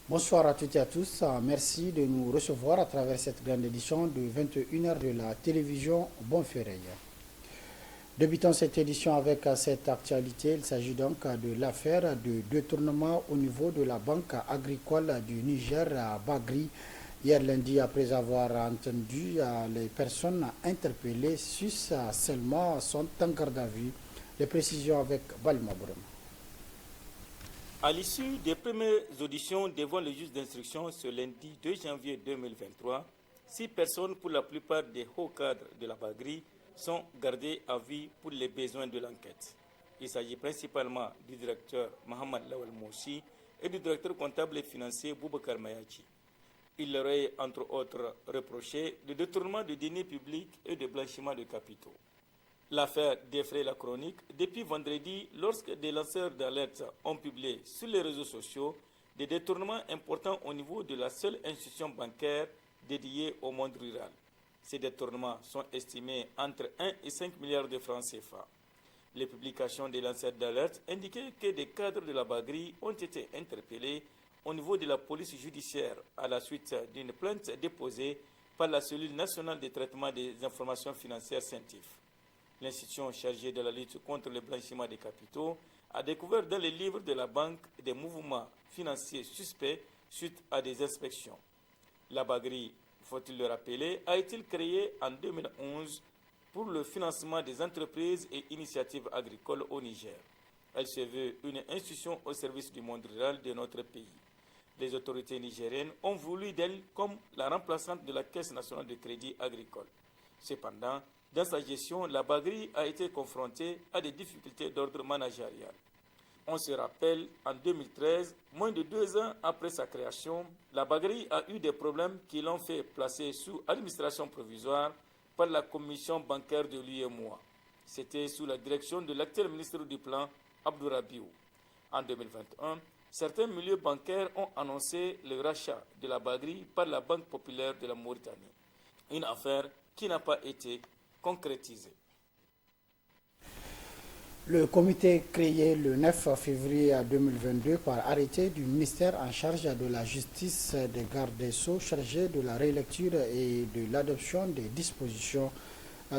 Bonsoir à toutes et à tous. Merci de nous recevoir à travers cette grande édition de 21h de la télévision Bonferré. Débutons cette édition avec cette actualité. Il s'agit donc de l'affaire de détournement au niveau de la Banque agricole du Niger à Bagri. Hier lundi, après avoir entendu les personnes interpellées, 6 seulement sont en garde à vue. Les précisions avec Balma Bourama. À l'issue des premières auditions devant le juge d'instruction ce lundi 2 janvier 2023, 6 personnes, pour la plupart des hauts cadres de la Bagri, sont gardées à vue pour les besoins de l'enquête. Il s'agit principalement du directeur Mohamed Lawal Moussi et du directeur comptable et financier Boubacar Mayachi. Il leur est entre autres reproché de détournement de deniers publics et de blanchiment de capitaux. L'affaire défraie la chronique depuis vendredi lorsque des lanceurs d'alerte ont publié sur les réseaux sociaux des détournements importants au niveau de la seule institution bancaire dédiée au monde rural. Ces détournements sont estimés entre 1 et 5 milliards de francs CFA. Les publications des lanceurs d'alerte indiquaient que des cadres de la Bagri ont été interpellés au niveau de la police judiciaire à la suite d'une plainte déposée par la cellule nationale de traitement des informations financières CENTIF. L'institution chargée de la lutte contre le blanchiment des capitaux a découvert dans les livres de la banque des mouvements financiers suspects suite à des inspections. La Bagri, faut-il le rappeler, a été créée en 2011 pour le financement des entreprises et initiatives agricoles au Niger. Elle se veut une institution au service du monde rural de notre pays. Les autorités nigériennes ont voulu d'elle comme la remplaçante de la Caisse nationale de crédit agricole. Cependant, dans sa gestion, la Bagri a été confrontée à des difficultés d'ordre managérial. On se rappelle, en 2013, moins de 2 ans après sa création, la Bagri a eu des problèmes qui l'ont fait placer sous administration provisoire par la commission bancaire de l'UEMOA. C'était sous la direction de l'actuel ministre du Plan, Abdourabiou. En 2021, certains milieux bancaires ont annoncé le rachat de la Bagri par la Banque populaire de la Mauritanie. Une affaire qui n'a pas été concrétisée. Le comité créé le 9 février 2022 par arrêté du ministère en charge de la justice des gardes des Sceaux chargé de la relecture et de l'adoption des dispositions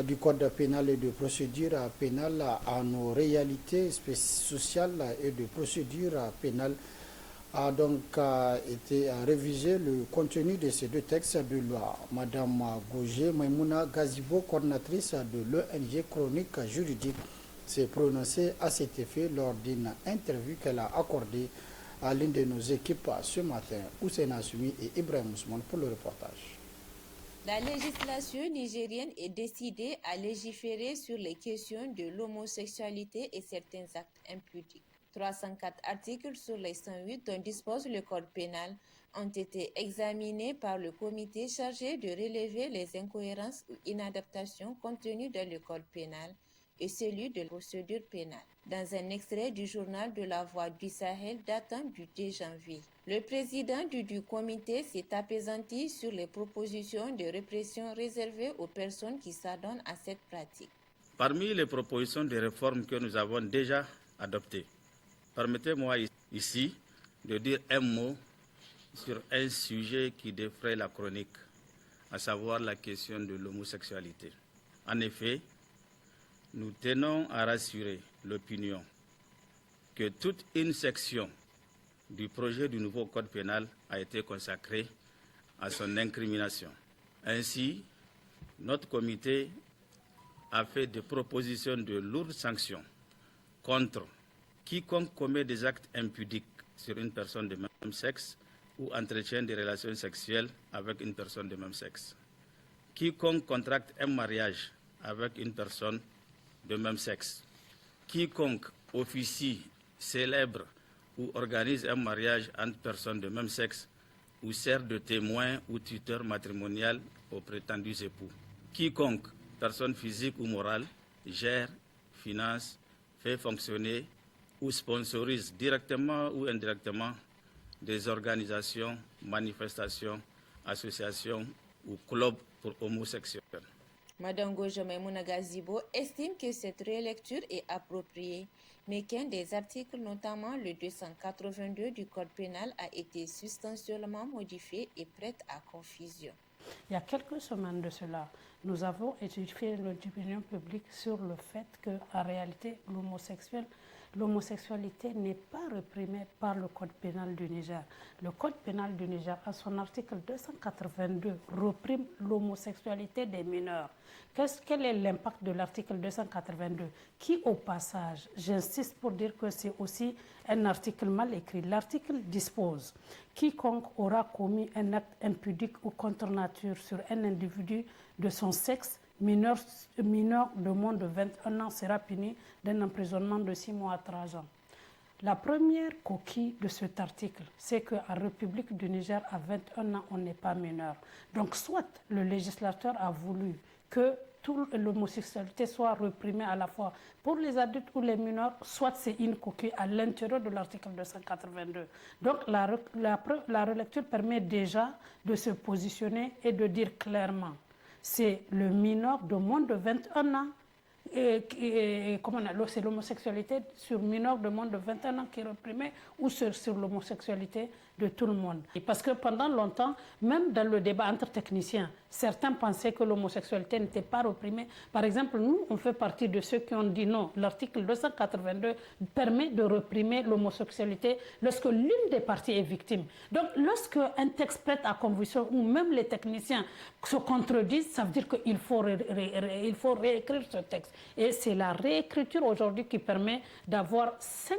du code pénal et de procédure pénale à nos réalités sociales et de procédure pénale a donc été révisé le contenu de ces deux textes de loi. Madame Gauger Maimouna Gazibo, coordinatrice de l'ONG Chronique Juridique, s'est prononcée à cet effet lors d'une interview qu'elle a accordée à l'une de nos équipes ce matin, Hussein Assoumi et Ibrahim Ousmane pour le reportage. La législation nigérienne est décidée à légiférer sur les questions de l'homosexualité et certains actes impudiques. 304 articles sur les 108 dont dispose le code pénal ont été examinés par le comité chargé de relever les incohérences ou inadaptations contenues dans le code pénal et celui de procédure pénale. Dans un extrait du journal de la Voix du Sahel datant du 2 janvier, le président du comité s'est apaisanti sur les propositions de répression réservées aux personnes qui s'adonnent à cette pratique. Parmi les propositions de réforme que nous avons déjà adoptées, permettez-moi ici de dire un mot sur un sujet qui défraie la chronique, à savoir la question de l'homosexualité. En effet, nous tenons à rassurer l'opinion que toute une section du projet du nouveau code pénal a été consacrée à son incrimination. Ainsi, notre comité a fait des propositions de lourdes sanctions contre quiconque commet des actes impudiques sur une personne de même sexe ou entretient des relations sexuelles avec une personne de même sexe. Quiconque contracte un mariage avec une personne de même sexe. Quiconque officie, célèbre ou organise un mariage entre personnes de même sexe ou sert de témoin ou tuteur matrimonial aux prétendus époux. Quiconque, personne physique ou morale, gère, finance, fait fonctionner ou sponsorise directement ou indirectement des organisations, manifestations, associations ou clubs pour homosexuels. Madame Gauger Maimouna Gazibo estime que cette relecture est appropriée mais qu'un des articles, notamment le 282 du Code pénal, a été substantiellement modifié et prête à confusion. Il y a quelques semaines de cela, nous avons étudié l'opinion publique sur le fait qu'en réalité, l'homosexualité n'est pas réprimée par le Code pénal du Niger. Le Code pénal du Niger, à son article 282, réprime l'homosexualité des mineurs. Quel est l'impact de l'article 282 qui, au passage, j'insiste pour dire que c'est aussi un article mal écrit. L'article dispose « Quiconque aura commis un acte impudique ou contre nature sur un individu de son sexe, mineur de moins de 21 ans sera puni d'un emprisonnement de 6 mois à 3 ans. » La première coquille de cet article, c'est qu'en République du Niger, à 21 ans, on n'est pas mineur. Donc, soit le législateur a voulu que toute l'homosexualité soit réprimée à la fois pour les adultes ou les mineurs, soit c'est une coquille à l'intérieur de l'article 282. Donc, la relecture permet déjà de se positionner et de dire clairement c'est le mineur de moins de 21 ans, c'est l'homosexualité sur mineur de moins de 21 ans qui est réprimée ou sur l'homosexualité de tout le monde. Parce que pendant longtemps, même dans le débat entre techniciens, certains pensaient que l'homosexualité n'était pas réprimée. Par exemple, nous, on fait partie de ceux qui ont dit non. L'article 282 permet de réprimer l'homosexualité lorsque l'une des parties est victime. Donc, lorsque un texte prête à conviction ou même les techniciens se contredisent, ça veut dire qu'il faut réécrire ce texte. Et c'est la réécriture aujourd'hui qui permet d'avoir 5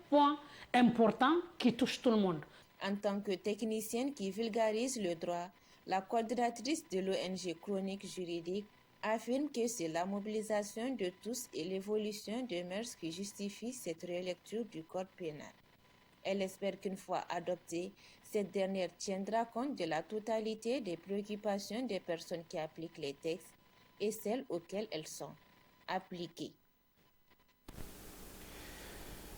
points importants qui touchent tout le monde. En tant que technicienne qui vulgarise le droit, la coordinatrice de l'ONG Chronique Juridique affirme que c'est la mobilisation de tous et l'évolution des mœurs qui justifie cette relecture du Code pénal. Elle espère qu'une fois adoptée, cette dernière tiendra compte de la totalité des préoccupations des personnes qui appliquent les textes et celles auxquelles elles sont appliquées.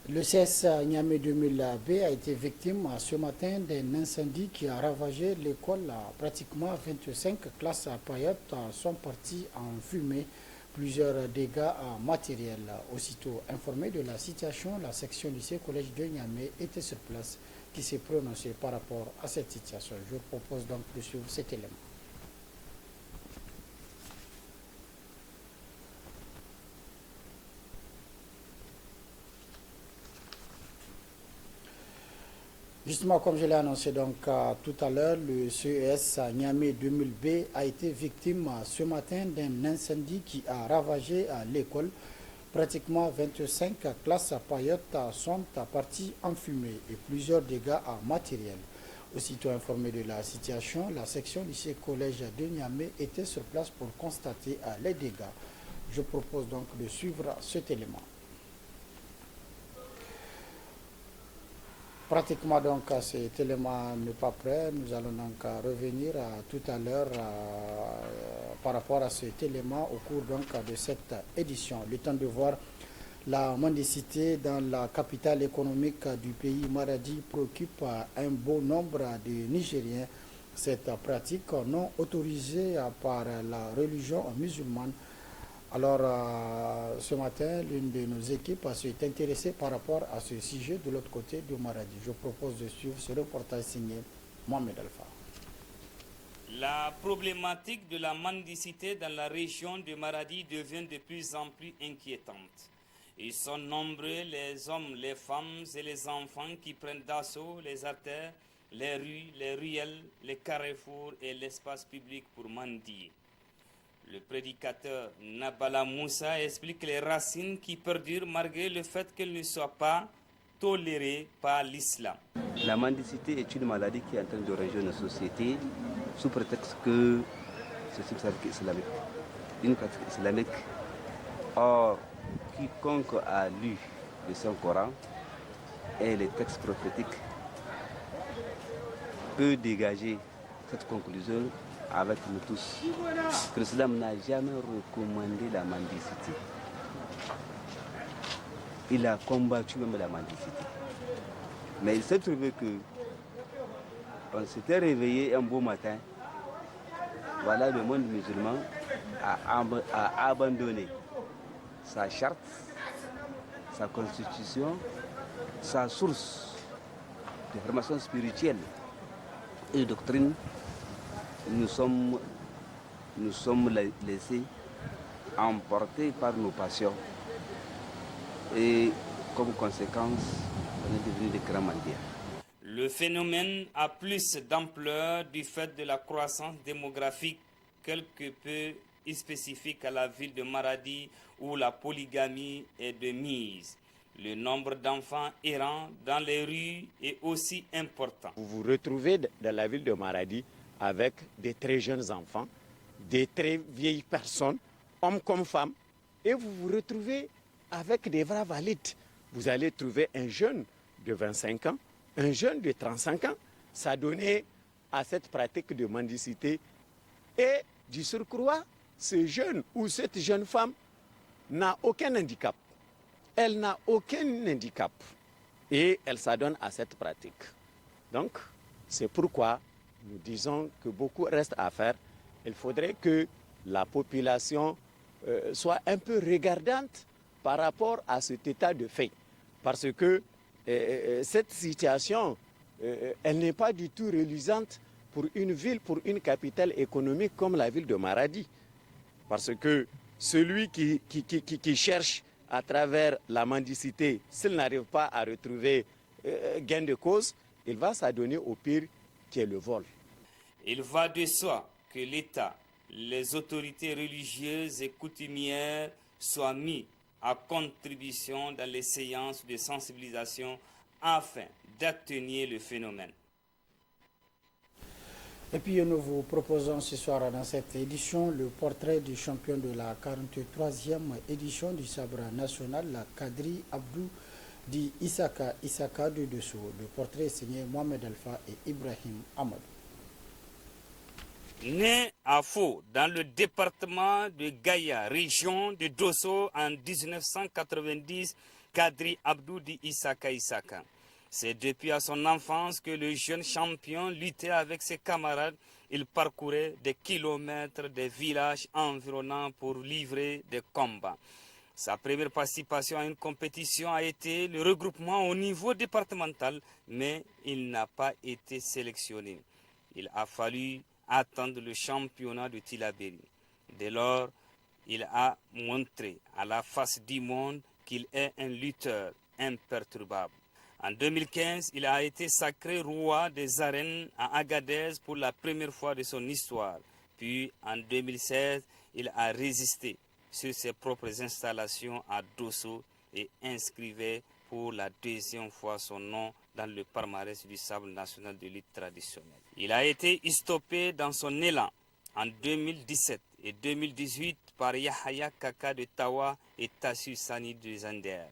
Le CS Niamey 2000B a été victime ce matin d'un incendie qui a ravagé l'école. Pratiquement 25 classes à Payotte sont parties en fumée. Plusieurs dégâts matériels. Aussitôt informé de la situation, la section lycée collège de Niamey était sur place qui s'est prononcée par rapport à cette situation. Je vous propose donc de suivre cet élément. Justement, comme je l'ai annoncé donc tout à l'heure, le CES Niamey 2000B a été victime ce matin d'un incendie qui a ravagé l'école. Pratiquement 25 classes à Payotte sont parties en fumée et plusieurs dégâts matériels. Aussitôt informé de la situation, la section lycée collège de Niamey était sur place pour constater les dégâts. Je propose donc de suivre cet élément. Pratiquement donc cet élément n'est pas prêt. Nous allons donc revenir tout à l'heure par rapport à cet élément au cours donc de cette édition. Le temps de voir la mendicité dans la capitale économique du pays, Maradi, préoccupe un bon nombre de Nigériens. Cette pratique non autorisée par la religion musulmane. Alors, ce matin, l'une de nos équipes s'est intéressée par rapport à ce sujet de l'autre côté du Maradi. Je propose de suivre ce reportage signé Mohamed Alpha. La problématique de la mendicité dans la région de Maradi devient de plus en plus inquiétante. Ils sont nombreux les hommes, les femmes et les enfants qui prennent d'assaut les artères, les rues, les ruelles, les carrefours et l'espace public pour mendier. Le prédicateur Nabala Moussa explique les racines qui perdurent malgré le fait qu'elles ne soient pas tolérées par l'islam. La mendicité est une maladie qui est en train de ranger nos sociétés sous prétexte que c'est une pratique islamique. Une pratique islamique. Or, quiconque a lu le Saint-Coran et les textes prophétiques peut dégager cette conclusion avec nous tous. Que l'islam n'a jamais recommandé la mendicité. Il a combattu même la mendicité. Mais il s'est trouvé que on s'était réveillé un beau matin. Voilà, le monde musulman a abandonné sa charte sa constitution, sa source de formation spirituelle et de doctrine, nous sommes laissés emporter par nos passions et comme conséquence, on est devenu des grands mendiants. Le phénomène a plus d'ampleur du fait de la croissance démographique quelque peu spécifique à la ville de Maradi où la polygamie est de mise. Le nombre d'enfants errants dans les rues est aussi important. Vous vous retrouvez dans la ville de Maradi avec des très jeunes enfants, des très vieilles personnes, hommes comme femmes, et vous vous retrouvez avec des vrais valides. Vous allez trouver un jeune de 25 ans, un jeune de 35 ans. Ça donnait à cette pratique de mendicité. Et du surcroît, ce jeune ou cette jeune femme n'a aucun handicap. Elle n'a aucun handicap. Et elle s'adonne à cette pratique. Donc, c'est pourquoi nous disons que beaucoup reste à faire. Il faudrait que la population soit un peu regardante par rapport à cet état de fait. Parce que cette situation, elle n'est pas du tout reluisante pour une ville, pour une capitale économique comme la ville de Maradi. Parce que celui qui cherche à travers la mendicité, s'il n'arrive pas à retrouver gain de cause, il va s'adonner au pire qui est le vol. Il va de soi que l'État, les autorités religieuses et coutumières soient mis à contribution dans les séances de sensibilisation afin d'atténuer le phénomène. Et puis nous vous proposons ce soir dans cette édition le portrait du champion de la 43e édition du sabre national, la Kadri Abdou dit Isaka de Dosso. Le portrait est signé Mohamed Alpha et Ibrahim Ahmad. Né à Faux, dans le département de Gaïa, région de Dosso en 1990, Kadri Abdou dit Isaka. C'est depuis à son enfance que le jeune champion luttait avec ses camarades. Il parcourait des kilomètres des villages environnants pour livrer des combats. Sa première participation à une compétition a été le regroupement au niveau départemental, mais il n'a pas été sélectionné. Il a fallu attendre le championnat de Tillabéri. Dès lors, il a montré à la face du monde qu'il est un lutteur imperturbable. En 2015, il a été sacré roi des arènes à Agadez pour la première fois de son histoire. Puis en 2016, il a résisté sur ses propres installations à Dosso et inscrivait pour la deuxième fois son nom dans le palmarès du sabre national de lutte traditionnelle. Il a été stoppé dans son élan en 2017 et 2018 par Yahaya Kaka de Tawa et Tassu Sani de Zander.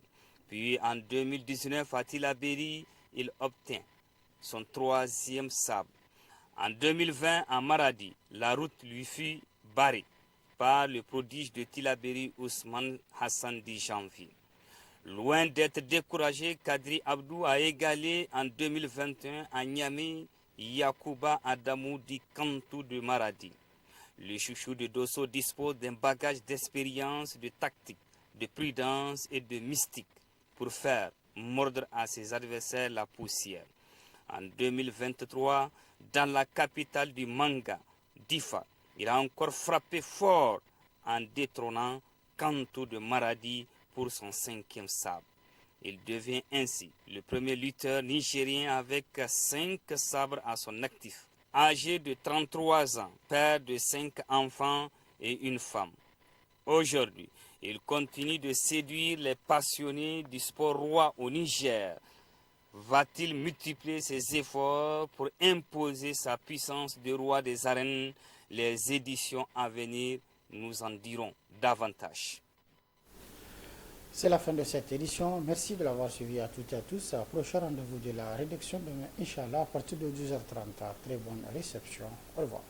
Puis en 2019 à Tillabéri, il obtient son 3e sabre. En 2020 à Maradi, la route lui fut barrée par le prodige de Tillabéri Ousmane Hassan Di Janvier. Loin d'être découragé, Kadri Abdou a égalé en 2021 à Niamey Yacouba Adamou Di Kantou de Maradi. Le chouchou de Dosso dispose d'un bagage d'expérience, de tactique, de prudence et de mystique pour faire mordre à ses adversaires la poussière. En 2023, dans la capitale du manga, Difa, il a encore frappé fort en détrônant Kantou de Maradi pour son 5e sabre. Il devient ainsi le premier lutteur nigérien avec 5 sabres à son actif. Âgé de 33 ans, père de 5 enfants et une femme. Aujourd'hui, il continue de séduire les passionnés du sport roi au Niger. Va-t-il multiplier ses efforts pour imposer sa puissance de roi des arènes? Les éditions à venir nous en diront davantage. C'est la fin de cette édition. Merci de l'avoir suivi à toutes et à tous. Prochain rendez-vous de la rédaction demain, Inch'Allah, à partir de 12h30. Très bonne réception. Au revoir.